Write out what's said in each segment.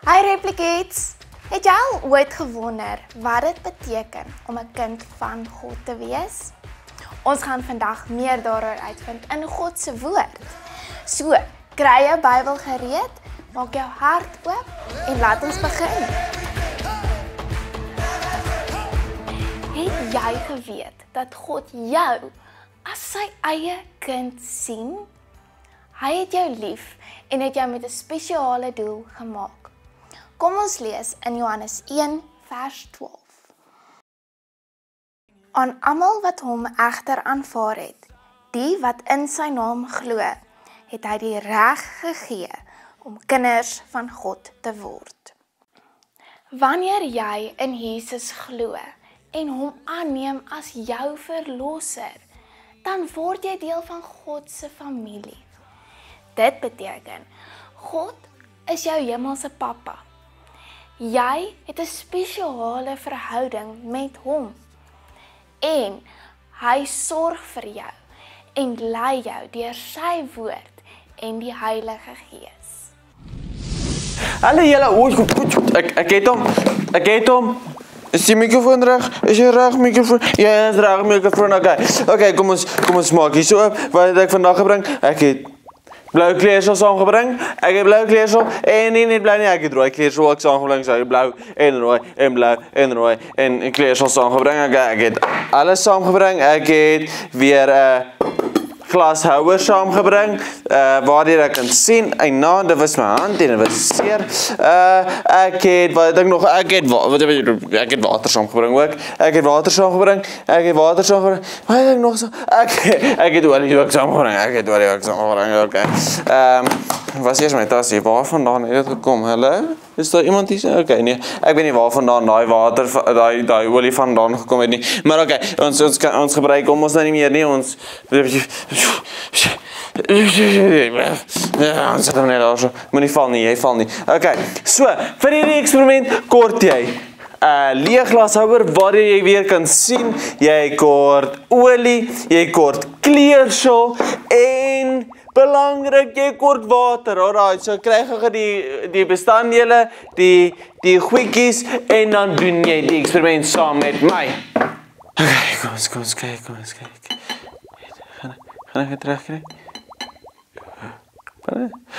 Hi Replicates! Het jy al ooit gewonder wat dit beteken om 'n kind van God te wees? Ons gaan vandag meer daaroor uitvind in God se woord. So, kry jou Bybel gereed, maak jou hart oop en laat ons begin. Het jy geweet dat God jou as sy eie kind sien? Hy het jou lief en het jou met 'n spesiale doel gemaak. Kom ons lees in Johannes 1 vers 12. Aan almal wat hom egter aanvaar het, die wat in sy naam glo, het hy die reg gegee om kinders van God te word. Wanneer jy in Jesus glo en hom aanneem as jou verlosser, dan word jy deel van God se familie. Dit beteken, God is jou hemelse pappa. Jy het 'n spesiale verhouding met hom. En hy sorg vir jou en lei jou deur sy woord en die Heilige Gees. Hallo julle, ek het hom. Is die mikrofoon reg? Is jy reg mikrofoon? Ja, is reg mikrofoon. Okay, kom ons maak hier so op. Wat het ek vandag gebring? Ek het blou kleersel saamgebring. Ek het blou kleersel en nie blou nie, ek het rooi kleersel ook saamgebring. So ek het blou en rooi en blou en rooi en kleersel saamgebring. Ek het alles saamgebring. Ek het weer 'n glashouer saamgebring, waardeur ek kan sien, dit was my hand en dit was seer. Ek het water saamgebring ook. Ek het water saamgebring. Wat het ek nog so? Ek het olie ook saamgebring. Okay. Was eers my tasie, waar vandaan het dit gekom? Hallo? Is daar iemand hier? Okay, nee. Ek weet nie waar vandaan daai water, daai olie vandaan gekom het nie. Maar okay, ons gebruik hom ons nou nie meer nie. Ons sit hom net daar so. Moenie val nie, jy val nie. Okay, so, vir hierdie eksperiment kort jy 'n leeg glashouer waar jy weer kan sien, jy kort olie, jy kort kleersel en belangrik, jy kort water. Alright, so kry jy die bestanddele, die goedjies en dan doen jy die eksperiment saam met my. Okay, kom ons kyk. Gaan ek dit terugkry?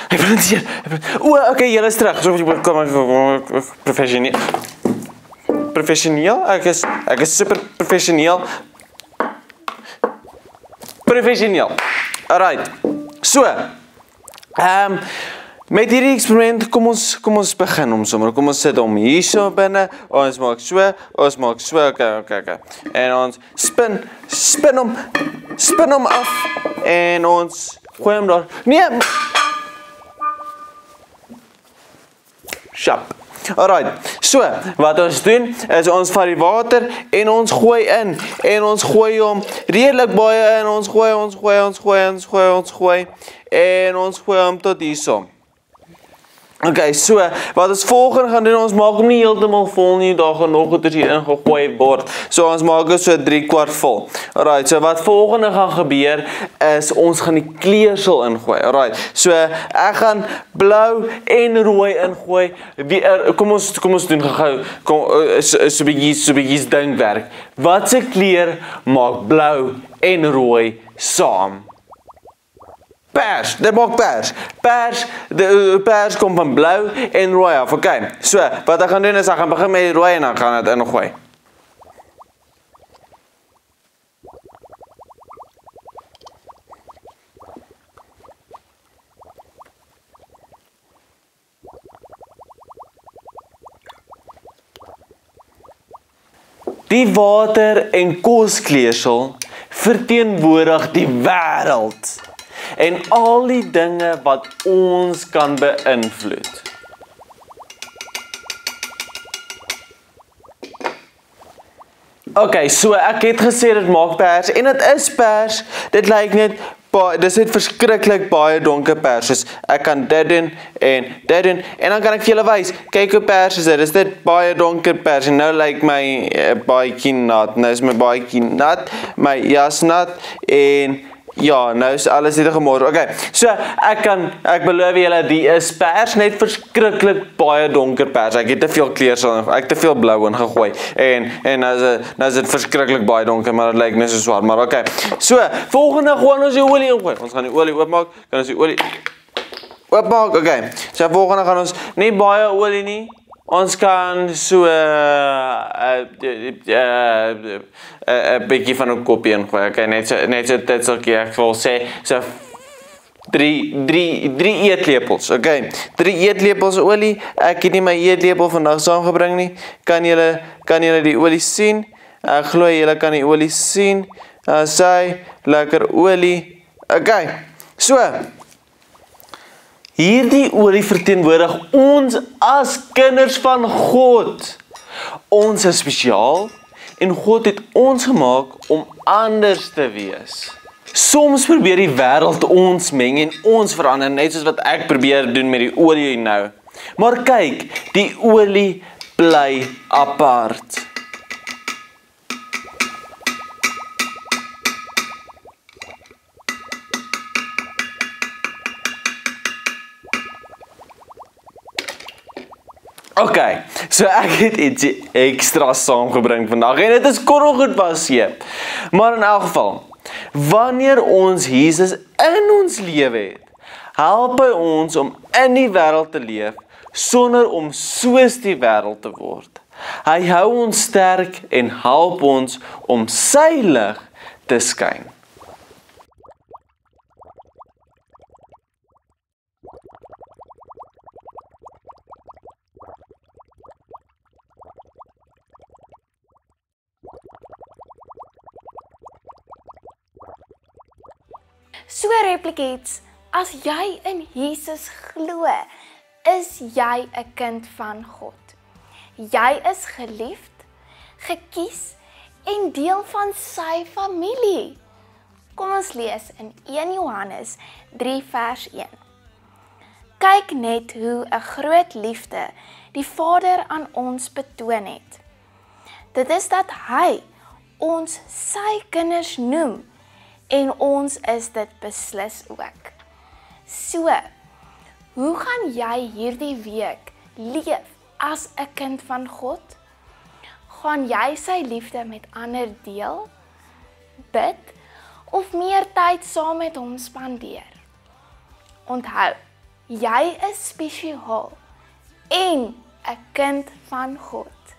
Ek ben hier. Okay, julle is terug. Kom professioneel. Ek is super professioneel. Alright. So, met hierdie eksperiment, kom ons begin hom sommer. Kom ons sit hom hier so binne. Ons maak so. Okay. En ons spin hom af en ons gooi hom daar. Nee. Sharp. Alright. So, wat ons doen is ons vat die water en ons gooi in en ons gooi hom redelik baie in. Ons gooi en ons gooi hom tot hierso. Okay, so, wat ons volgende gaan doen, ons maak hom nie heeltemal vol nie, daar gaan nog goeders hier ingegooi word. So, ons maak hom so 3/4 vol. Alright, so wat volgende gaan gebeur, is ons gaan die kleersel ingooi. Alright, so, ek gaan blou en rooi ingooi. Kom ons doen gou, so bietjie dinkwerk. Wat se kleur maak blou en rooi saam? Pers, dit maak pers. Pers kom van blou en rooi af. Okay, so, wat ek gaan doen is, ek gaan begin met die rooi en dan gaan dit ingooi. Die water en koskleersel verteenwoordig die wêreld. En al die dinge wat ons kan beïnvloed. Okay, so ek het gesê dit maak pers en dit is pers. Dit lyk net dis net verskriklik baie donker pers. Dus ek kan dit doen en dan kan ek vir julle wys. Kyk hoe pers is dit. Dis net baie donker pers en nou lyk my baadjie nat. Nou is my baadjie nat, my jas nat en Ja, nou is alles net gemors. Okay, so ek beloof julle die is pers net verskriklik baie donker pers. Ek het te veel kleure, ek het te veel blou ingegooi en nou is dit verskriklik baie donker, maar dit lyk net so swart, maar okay. So, volgende gaan ons die olie ingooi. Ons gaan die olie oopmaak. Kan ons die olie oopmaak? Okay. So volgende gaan ons nie baie olie nie. Ons kan so 'n bietjie van 'n koppie ingooi. Okay, net so dit sal ek wil sê so 3 eetlepels. Okay. 3 eetlepels olie. Ek het nie my eetlepel vandag saamgebring nie. Kan julle die olie sien? Ek glo julle kan die olie sien. Sy lekker olie. Okay. So hierdie olie verteenwoordig ons as kinders van God. Ons is spesiaal en God het ons gemaak om anders te wees. Soms probeer die wêreld ons meng en ons verander, net soos wat ek probeer doen met die olie nou. Maar kyk, die olie bly apart. Okay, so ek het ietsie ekstra saamgebring vandag en dit is korrelgoedbaseer. Maar in elk geval, wanneer ons Jesus in ons lewe het, help hy ons om in die wêreld te leef sonder om soos die wêreld te word. Hy hou ons sterk en help ons om sy lig te skyn. So Replikids, as jy in Jesus glo, is jy 'n kind van God. Jy is geliefd, gekies en deel van sy familie. Kom ons lees in 1 Johannes 3 vers 1. Kyk net hoe 'n groot liefde die Vader aan ons betoon het. Dit is dat hy ons sy kinders noem en ons is dit beslis ook. So, hoe gaan jy hierdie week leef as 'n kind van God? Gaan jy sy liefde met ander deel, bid of meer tyd saam met hom spandeer? Onthou, jy is spesiaal en 'n kind van God.